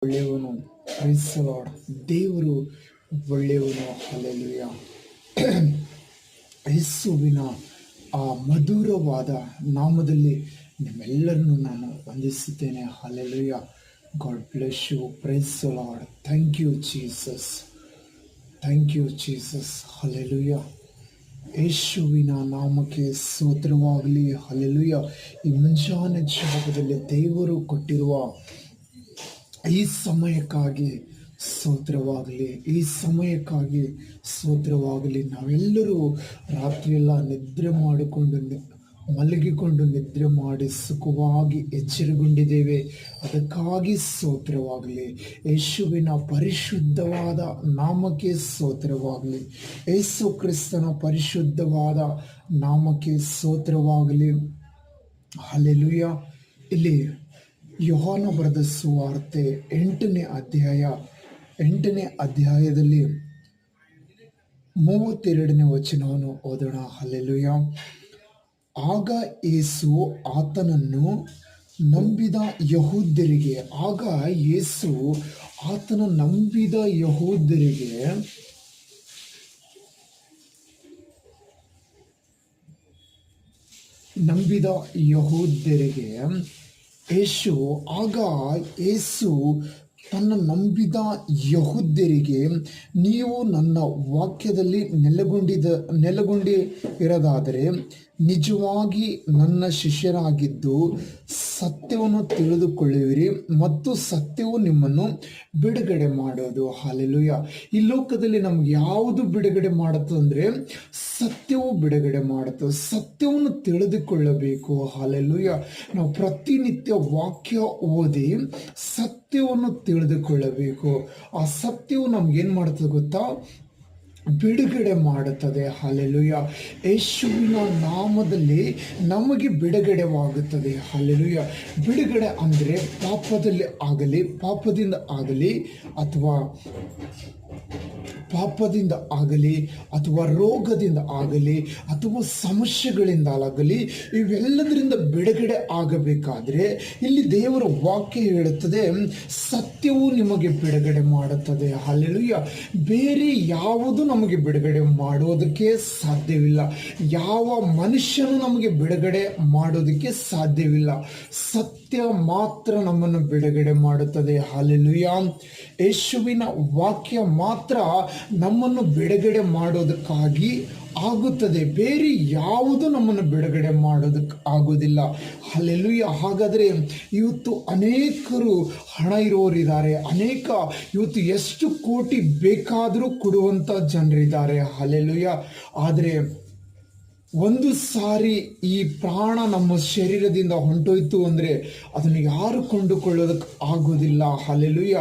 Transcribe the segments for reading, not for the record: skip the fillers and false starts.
ಒಳ್ಳೆಯವನು. Praise the Lord. ದೇವರು ಒಳ್ಳೆಯವನು. ಹಲ್ಲೆಲೂಯ. ಯೇಸುವಿನ ಆ ಮಧುರವಾದ ನಾಮದಲ್ಲಿ ನಿಮ್ಮೆಲ್ಲರನ್ನು ನಾನು ವಂದಿಸುತ್ತೇನೆ. Hallelujah. God bless you. Praise the Lord. Thank you Jesus. Thank you Jesus. Hallelujah. ಯೇಸುವಿನ ನಾಮಕ್ಕೆ ಸ್ತೋತ್ರವಾಗಲಿ. ಹಲ್ಲೆಲೂಯ. ಈ ಮುಂಜಾನೆ ಜಾಗದಲ್ಲಿ ದೇವರು ಕೊಟ್ಟಿರುವ ಈ ಸಮಯಕ್ಕಾಗಿ ಸ್ತೋತ್ರವಾಗಲಿ. ಈ ಸಮಯಕ್ಕಾಗಿ ಸ್ತೋತ್ರವಾಗಲಿ. ನಾವೆಲ್ಲರೂ ರಾತ್ರಿಯೆಲ್ಲ ನಿದ್ರೆ ಮಾಡಿಕೊಂಡು ಮಲಗಿಕೊಂಡು ನಿದ್ರೆ ಮಾಡಿ ಸುಖವಾಗಿ ಎಚ್ಚರಗೊಂಡಿದ್ದೇವೆ. ಅದಕ್ಕಾಗಿ ಸ್ತೋತ್ರವಾಗಲಿ. ಯೇಸುವಿನ ಪರಿಶುದ್ಧವಾದ ನಾಮಕ್ಕೆ ಸ್ತೋತ್ರವಾಗಲಿ. ಯೇಸು ಕ್ರಿಸ್ತನ ಪರಿಶುದ್ಧವಾದ ನಾಮಕ್ಕೆ ಸ್ತೋತ್ರವಾಗಲಿ. ಹಲ್ಲೆಲೂಯ. ಇಲ್ಲಿ ಯೋಹಾನ ಬರೆದ ಸುವಾರ್ತೆ 8ನೇ ಅಧ್ಯಾಯದಲ್ಲಿ 32ನೇ ವಚನವನ್ನು ಓದೋಣ. ಹಲ್ಲೆಲೂಯ. ಆಗ ಯೇಸು ಆತನನ್ನು ನಂಬಿದ ಯಹೂದ್ಯರಿಗೆ ಯೇಸು ತನ್ನ ನಂಬಿದ ಯಹೂದ್ಯರಿಗೆ, ನೀವು ನನ್ನ ವಾಕ್ಯದಲ್ಲಿ ನೆಲೆಗೊಂಡಿರದಾದರೆ ನಿಜವಾಗಿ ನನ್ನ ಶಿಷ್ಯರಾಗಿದ್ದು ಸತ್ಯವನ್ನು ತಿಳಿದುಕೊಳ್ಳುವಿರಿ ಮತ್ತು ಸತ್ಯವು ನಿಮ್ಮನ್ನು ಬಿಡುಗಡೆ ಮಾಡೋದು. ಹಲ್ಲೆಲೂಯ. ಈ ಲೋಕದಲ್ಲಿ ನಮ್ಗೆ ಯಾವುದು ಬಿಡುಗಡೆ ಮಾಡುತ್ತೆ ಅಂದರೆ ಸತ್ಯವು ಬಿಡುಗಡೆ ಮಾಡುತ್ತೆ. ಸತ್ಯವನ್ನು ತಿಳಿದುಕೊಳ್ಳಬೇಕು. ಹಲ್ಲೆಲೂಯ. ನಾವು ಪ್ರತಿನಿತ್ಯ ವಾಕ್ಯ ಓದಿ ಸತ್ಯವನ್ನು ತಿಳಿದುಕೊಳ್ಳಬೇಕು. ಆ ಸತ್ಯವು ನಮ್ಗೇನು ಮಾಡುತ್ತದೆ ಗೊತ್ತಾ? ಬಿಡುಗಡೆ ಮಾಡುತ್ತದೆ. ಹಲ್ಲೆಲೂಯ. ಯೇಸುವಿನ ನಾಮದಲ್ಲಿ ನಮಗೆ ಬಿಡುಗಡೆವಾಗುತ್ತದೆ. ಹಲ್ಲೆಲೂಯ. ಬಿಡುಗಡೆ ಅಂದರೆ ಪಾಪದಿಂದ ಆಗಲಿ ಅಥವಾ ರೋಗದಿಂದ ಆಗಲಿ ಅಥವಾ ಸಮಸ್ಯೆಗಳಿಂದ ಆಗಲಿ, ಇವೆಲ್ಲದರಿಂದ ಬಿಡುಗಡೆ ಆಗಬೇಕಾದ್ರೆ ಇಲ್ಲಿ ದೇವರ ವಾಕ್ಯ ಹೇಳುತ್ತದೆ, ಸತ್ಯವು ನಿಮಗೆ ಬಿಡುಗಡೆ ಮಾಡುತ್ತದೆ. ಹಲ್ಲೆಲೂಯ. ಬೇರೆ ಯಾವುದು ನಮಗೆ ಬಿಡುಗಡೆ ಮಾಡುವುದಕ್ಕೆ ಸಾಧ್ಯವಿಲ್ಲ. ಯಾವ ಮನುಷ್ಯನು ನಮಗೆ ಬಿಡುಗಡೆ ಮಾಡೋದಕ್ಕೆ ಸಾಧ್ಯವಿಲ್ಲ. ಸತ್ಯ ಮಾತ್ರ ನಮ್ಮನ್ನು ಬಿಡುಗಡೆ ಮಾಡುತ್ತದೆ. ಹಲ್ಲೆಲೂಯ. ಯೇಸುವಿನ ವಾಕ್ಯ ಮಾತ್ರ ನಮ್ಮನ್ನು ಬಿಡುಗಡೆ ಮಾಡೋದಕ್ಕಾಗಿ ಆಗುತ್ತದೆ. ಬೇರೆ ಯಾವುದು ನಮ್ಮನ್ನು ಬಿಡುಗಡೆ ಮಾಡೋದಕ್ಕೆ ಆಗೋದಿಲ್ಲ. ಹಲ್ಲೆಲೂಯ. ಹಾಗಾದರೆ ಇವತ್ತು ಅನೇಕರು ಹಣ ಇರೋರಿದ್ದಾರೆ. ಇವತ್ತು ಎಷ್ಟು ಕೋಟಿ ಬೇಕಾದರೂ ಕೊಡುವಂಥ ಜನರಿದ್ದಾರೆ. ಹಲ್ಲೆಲೂಯ. ಆದರೆ ಒಂದು ಸಾರಿ ಈ ಪ್ರಾಣ ನಮ್ಮ ಶರೀರದಿಂದ ಹೊಂಟೋಯ್ತು ಅಂದರೆ ಅದನ್ನು ಯಾರು ಕೊಂಡುಕೊಳ್ಳೋದಕ್ಕೆ ಆಗೋದಿಲ್ಲ. ಹಲ್ಲೆಲೂಯ.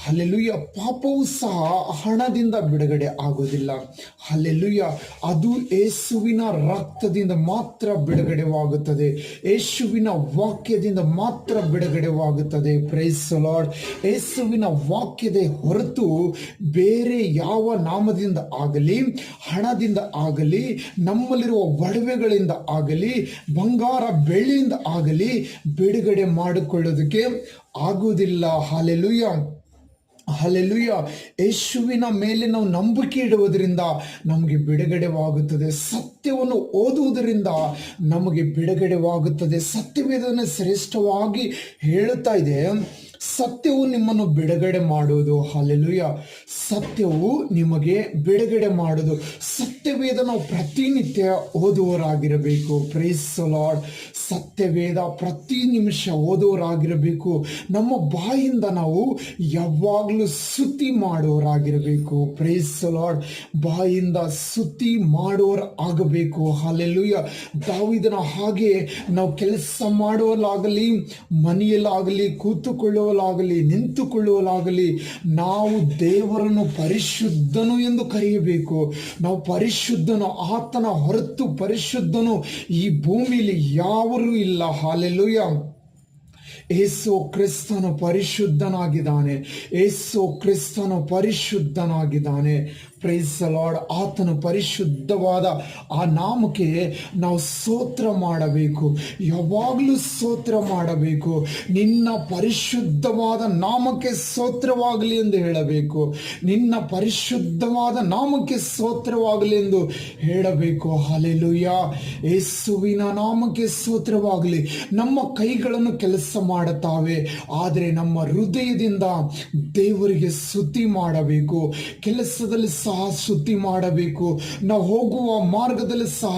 ಹಲ್ಲೆಲೂಯ. ಪಾಪವೂ ಸಹ ಹಣದಿಂದ ಬಿಡುಗಡೆ ಆಗೋದಿಲ್ಲ. ಹಲ್ಲೆಲೂಯ. ಅದು ಯೇಸುವಿನ ರಕ್ತದಿಂದ ಮಾತ್ರ ಬಿಡುಗಡೆವಾಗುತ್ತದೆ. ಯೇಸುವಿನ ವಾಕ್ಯದಿಂದ ಮಾತ್ರ ಬಿಡುಗಡೆವಾಗುತ್ತದೆ. Price the lord. ಯೇಸುವಿನ ವಾಕ್ಯದ ಹೊರತು ಬೇರೆ ಯಾವ ನಾಮದಿಂದ ಆಗಲಿ, ಹಣದಿಂದ ಆಗಲಿ, ನಮ್ಮಲ್ಲಿರುವ ಒಡವೆಗಳಿಂದ ಆಗಲಿ, ಬಂಗಾರ ಬೆಳ್ಳಿಯಿಂದ ಆಗಲಿ ಬಿಡುಗಡೆ ಮಾಡಿಕೊಳ್ಳೋದಕ್ಕೆ ಆಗುವುದಿಲ್ಲ. ಹಲ್ಲೆಲೂಯ. ಹಲ್ಲೆಲೂಯ. ಯೇಸುವಿನ ಮೇಲೆ ನಾವು ನಂಬಿಕೆ ಇಡುವುದರಿಂದ ನಮಗೆ ಬಿಡುಗಡೆವಾಗುತ್ತದೆ. ಸತ್ಯವನ್ನು ಓದುವುದರಿಂದ ನಮಗೆ ಬಿಡುಗಡೆವಾಗುತ್ತದೆ. ಸತ್ಯವೇದನೆ ಶ್ರೇಷ್ಠವಾಗಿ ಹೇಳುತ್ತಾ ಇದೆ, ಸತ್ಯವು ನಿಮ್ಮನ್ನು ಬಿಡುಗಡೆ ಮಾಡುವುದು. ಹಲ್ಲೆಲೂಯ. ಸತ್ಯವು ನಿಮಗೆ ಬಿಡುಗಡೆ ಮಾಡುವುದು. ಸತ್ಯವೇದ ನಾವು ಪ್ರತಿನಿತ್ಯ ಓದುವವರಾಗಿರಬೇಕು. Price the lord. ಸತ್ಯವೇದ ಪ್ರತಿ ನಿಮಿಷ ಓದುವವರಾಗಿರಬೇಕು. ನಮ್ಮ ಬಾಯಿಂದ ನಾವು ಯಾವಾಗಲೂ ಸ್ತುತಿ ಮಾಡುವವರಾಗಿರಬೇಕು. Price the lord. ಬಾಯಿಂದ ಸ್ತುತಿ ಮಾಡುವವರು ಆಗಬೇಕು. ಹಲ್ಲೆಲೂಯ. ದಾವೀದನ ಹಾಗೆ ನಾವು ಕೆಲಸ ಮಾಡುವಲಾಗಲಿ, ಮನೆಯಲ್ಲಾಗಲಿ, ಕೂತುಕೊಳ್ಳುವಲಾಗಲಿ, ನಿಂತುಕೊಳ್ಳುವಲಾಗಲಿ ನಾವು ದೇವರನ್ನು ಪರಿಶುದ್ಧನು ಎಂದು ಕರೆಯಬೇಕು. ನಾವು ಪರಿಶುದ್ಧನು. ಆತನ ಹೊರತು ಪರಿಶುದ್ಧನು ಈ ಭೂಮಿಯಲ್ಲಿ ಯಾರೂ ಇಲ್ಲ. ಹಲ್ಲೆಲೂಯ. ಯೇಸು ಕ್ರಿಸ್ತನು ಪರಿಶುದ್ಧನಾಗಿದ್ದಾನೆ. ಯೇಸು ಕ್ರಿಸ್ತನು ಪರಿಶುದ್ಧನಾಗಿದ್ದಾನೆ. Price lord. ಆತನು ಪರಿಶುದ್ಧವಾದ ಆ ನಾಮಕ್ಕೆ ನಾವು ಸ್ತೋತ್ರ ಮಾಡಬೇಕು, ಯಾವಾಗಲೂ ಸ್ತೋತ್ರ ಮಾಡಬೇಕು. ನಿನ್ನ ಪರಿಶುದ್ಧವಾದ ನಾಮಕ್ಕೆ ಸ್ತೋತ್ರವಾಗಲಿ ಎಂದು ಹೇಳಬೇಕು. ನಿನ್ನ ಪರಿಶುದ್ಧವಾದ ನಾಮಕ್ಕೆ ಸ್ತೋತ್ರವಾಗಲಿ ಎಂದು ಹೇಳಬೇಕು. ಹಲ್ಲೆಲೂಯ. ಯೇಸುವಿನ ನಾಮಕ್ಕೆ ಸ್ತೋತ್ರವಾಗಲಿ. ನಮ್ಮ ಕೈಗಳನ್ನು ಕೆಲಸ ಮಾಡುತ್ತಾವೆ, ಆದರೆ ನಮ್ಮ ಹೃದಯದಿಂದ ದೇವರಿಗೆ ಸ್ತುತಿ ಮಾಡಬೇಕು. ಕೆಲಸದಲ್ಲಿ ಸಹ ಸ್ತುತಿ ಮಾಡಬೇಕು. ನಾವು ಹೋಗುವ ಮಾರ್ಗದಲ್ಲಿ ಸಹ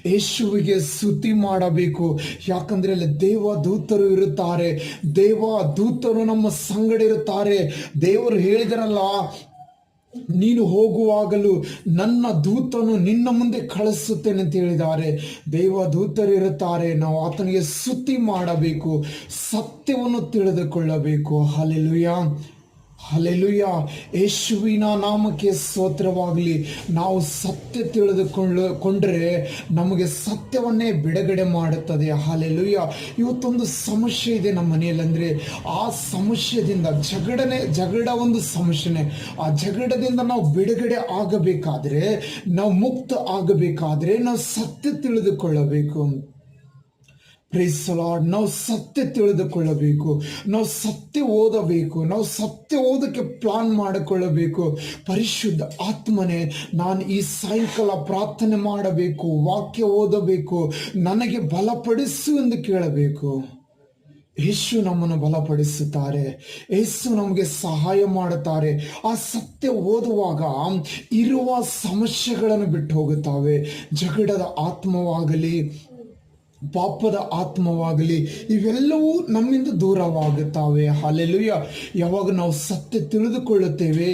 ಯೇಸುವಿಗೆ ಸ್ತುತಿ ಮಾಡಬೇಕು. ಯಾಕಂದ್ರೆ ಅಲ್ಲಿ ದೇವದೂತರು ಇರುತ್ತಾರೆ. ದೇವದೂತರು ನಮ್ಮ ಸಂಗಡ ಇರುತ್ತಾರೆ. ದೇವರು ಹೇಳಿದರಲ್ಲ, ನೀನು ಹೋಗುವಾಗಲೂ ನನ್ನ ದೂತನು ನಿನ್ನ ಮುಂದೆ ಕಳಿಸುತ್ತೇನೆ ಅಂತ ಹೇಳಿದ್ದಾರೆ. ದೇವದೂತರು ಇರುತ್ತಾರೆ. ನಾವು ಆತನಿಗೆ ಸ್ತುತಿ ಮಾಡಬೇಕು, ಸತ್ಯವನ್ನು ತಿಳಿದುಕೊಳ್ಳಬೇಕು. Hallelujah, hallelujah. ಯೇಸುವಿನ ನಾಮಕ್ಕೆ ಸ್ತೋತ್ರವಾಗಲಿ. ನಾವು ಸತ್ಯ ತಿಳಿದುಕೊಂಡ್ರೆ ನಮಗೆ ಸತ್ಯವನ್ನೇ ಬಿಡುಗಡೆ ಮಾಡುತ್ತದೆ. ಹಲ್ಲೆಲೂಯ. ಇವತ್ತೊಂದು ಸಮಸ್ಯೆ ಇದೆ ನಮ್ಮ ಮನೆಯಲ್ಲಿ, ಅಂದರೆ ಆ ಸಮಸ್ಯೆದಿಂದ ಜಗಳ ಒಂದು ಸಮಸ್ಯೆನೇ. ಆ ಜಗಳದಿಂದ ನಾವು ಬಿಡುಗಡೆ ಆಗಬೇಕಾದ್ರೆ, ನಾವು ಮುಕ್ತ ಆಗಬೇಕಾದ್ರೆ ನಾವು ಸತ್ಯ ತಿಳಿದುಕೊಳ್ಳಬೇಕು. Praise the Lord. ನಾವು ಸತ್ಯ ತಿಳಿದುಕೊಳ್ಳಬೇಕು, ನಾವು ಸತ್ಯ ಓದಬೇಕು, ನಾವು ಸತ್ಯ ಓದಕ್ಕೆ ಪ್ಲಾನ್ ಮಾಡಿಕೊಳ್ಳಬೇಕು. ಪರಿಶುದ್ಧ ಆತ್ಮನೇ, ನಾನು ಈ ಸಾಯಂಕಾಲ ಪ್ರಾರ್ಥನೆ ಮಾಡಬೇಕು, ವಾಕ್ಯ ಓದಬೇಕು, ನನಗೆ ಬಲಪಡಿಸು ಎಂದು ಕೇಳಬೇಕು. ಯೇಸು ನಮ್ಮನ್ನು ಬಲಪಡಿಸುತ್ತಾರೆ. ಯೇಸು ನಮಗೆ ಸಹಾಯ ಮಾಡುತ್ತಾರೆ. ಆ ಸತ್ಯ ಓದುವಾಗ ಇರುವ ಸಮಸ್ಯೆಗಳನ್ನು ಬಿಟ್ಟು ಹೋಗುತ್ತವೆ. ಜಗಳದ ಆತ್ಮವಾಗಲಿ, ಪಾಪದ ಆತ್ಮವಾಗಲಿ, ಇವೆಲ್ಲವೂ ನಮ್ಮಿಂದ ದೂರವಾಗುತ್ತವೆ. ಹಲ್ಲೆಲೂಯ. ಯಾವಾಗ ನಾವು ಸತ್ಯ ತಿಳಿದುಕೊಳ್ಳುತ್ತೇವೆ,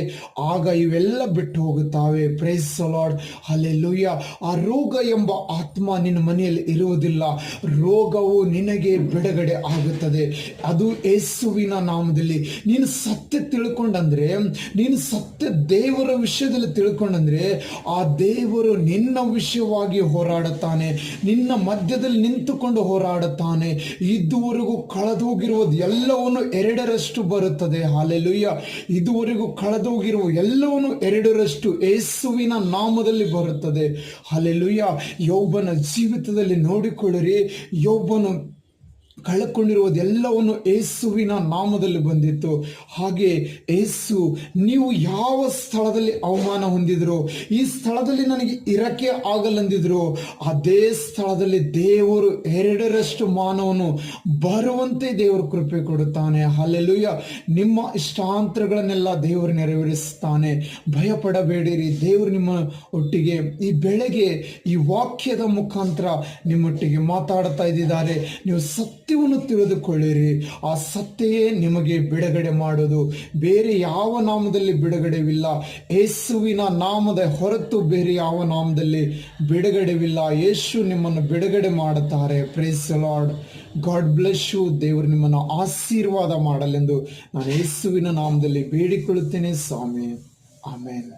ಆಗ ಇವೆಲ್ಲ ಬಿಟ್ಟು ಹೋಗುತ್ತವೆ. Praise the Lord. ಹಲ್ಲೆಲೂಯ. ಆ ರೋಗ ಎಂಬ ಆತ್ಮ ನಿನ್ನ ಮನೆಯಲ್ಲಿ ಇರುವುದಿಲ್ಲ. ರೋಗವು ನಿನಗೆ ಬಿಡುಗಡೆ ಆಗುತ್ತದೆ. ಅದು ಯೇಸುವಿನ ನಾಮದಲ್ಲಿ. ನೀನು ಸತ್ಯ ತಿಳ್ಕೊಂಡಂದ್ರೆ, ನೀನು ಸತ್ಯ ದೇವರ ವಿಷಯದಲ್ಲಿ ತಿಳ್ಕೊಂಡಂದ್ರೆ, ಆ ದೇವರು ನಿನ್ನ ವಿಷಯವಾಗಿ ಹೋರಾಡುತ್ತಾನೆ, ನಿನ್ನ ಮಧ್ಯದಲ್ಲಿ ನಿಂತುಕೊಂಡು ಹೋರಾಡುತ್ತಾನೆ. ಇದುವರೆಗೂ ಕಳೆದೋಗಿರುವುದು ಎಲ್ಲವನ್ನು ಎರಡರಷ್ಟು ಬರುತ್ತದೆ. ಹಲ್ಲೆಲೂಯ. ಇದುವರೆಗೂ ಕಳೆದೋಗಿರುವ ಎಲ್ಲವನ್ನು ಎರಡರಷ್ಟು ಯೇಸುವಿನ ನಾಮದಲ್ಲಿ ಬರುತ್ತದೆ. ಹಲ್ಲೆಲೂಯ. ಯೋಬನ ಜೀವಿತದಲ್ಲಿ ನೋಡಿಕೊಳ್ಳಿರಿ, ಯೋಬನು ಕಳ್ಕೊಂಡಿರುವುದೆಲ್ಲವನ್ನು ಯೇಸುವಿನ ನಾಮದಲ್ಲಿ ಬಂದಿತ್ತು. ಹಾಗೆ ಯೇಸು, ನೀವು ಯಾವ ಸ್ಥಳದಲ್ಲಿ ಅವಮಾನ ಹೊಂದಿದ್ರು, ಈ ಸ್ಥಳದಲ್ಲಿ ನನಗೆ ಇರಕ್ಕೆ ಆಗಲ್ಲಂದಿದ್ರು, ಅದೇ ಸ್ಥಳದಲ್ಲಿ ದೇವರು ಎರಡರಷ್ಟು ಮಾನವನ್ನು ಬರುವಂತೆ ದೇವರು ಕೃಪೆ ಕೊಡುತ್ತಾನೆ. ಹಲ್ಲೆಲೂಯ. ನಿಮ್ಮ ಇಷ್ಟಾಂತರಗಳನ್ನೆಲ್ಲ ದೇವರು ನೆರವೇರಿಸುತ್ತಾನೆ. ಭಯಪಡಬೇಡಿರಿ. ದೇವರು ನಿಮ್ಮ ಒಟ್ಟಿಗೆ ಈ ಬೆಳಗ್ಗೆ ಈ ವಾಕ್ಯದ ಮುಖಾಂತರ ನಿಮ್ಮೊಟ್ಟಿಗೆ ಮಾತಾಡ್ತಾ ಇದ್ದಾರೆ. ನೀವು ಸತ್ಯವನ್ನು ತಿಳಿದುಕೊಳ್ಳಿರಿ. ಆ ಸತ್ಯವೇ ನಿಮಗೆ ಬಿಡುಗಡೆ ಮಾಡೋದು. ಬೇರೆ ಯಾವ ನಾಮದಲ್ಲಿ ಬಿಡುಗಡೆವಿಲ್ಲ. ಯೇಸುವಿನ ನಾಮದ ಹೊರತು ಬೇರೆ ಯಾವ ನಾಮದಲ್ಲಿ ಬಿಡುಗಡೆವಿಲ್ಲ. ಯೇಸು ನಿಮ್ಮನ್ನು ಬಿಡುಗಡೆ ಮಾಡುತ್ತಾರೆ. Praise the Lord. God bless you. ದೇವರು ನಿಮ್ಮನ್ನು ಆಶೀರ್ವಾದ ಮಾಡಲೆಂದು ನಾನು ಯೇಸುವಿನ ನಾಮದಲ್ಲಿ ಬೇಡಿಕೊಳ್ಳುತ್ತೇನೆ ಸ್ವಾಮಿ. ಆಮೇನ್.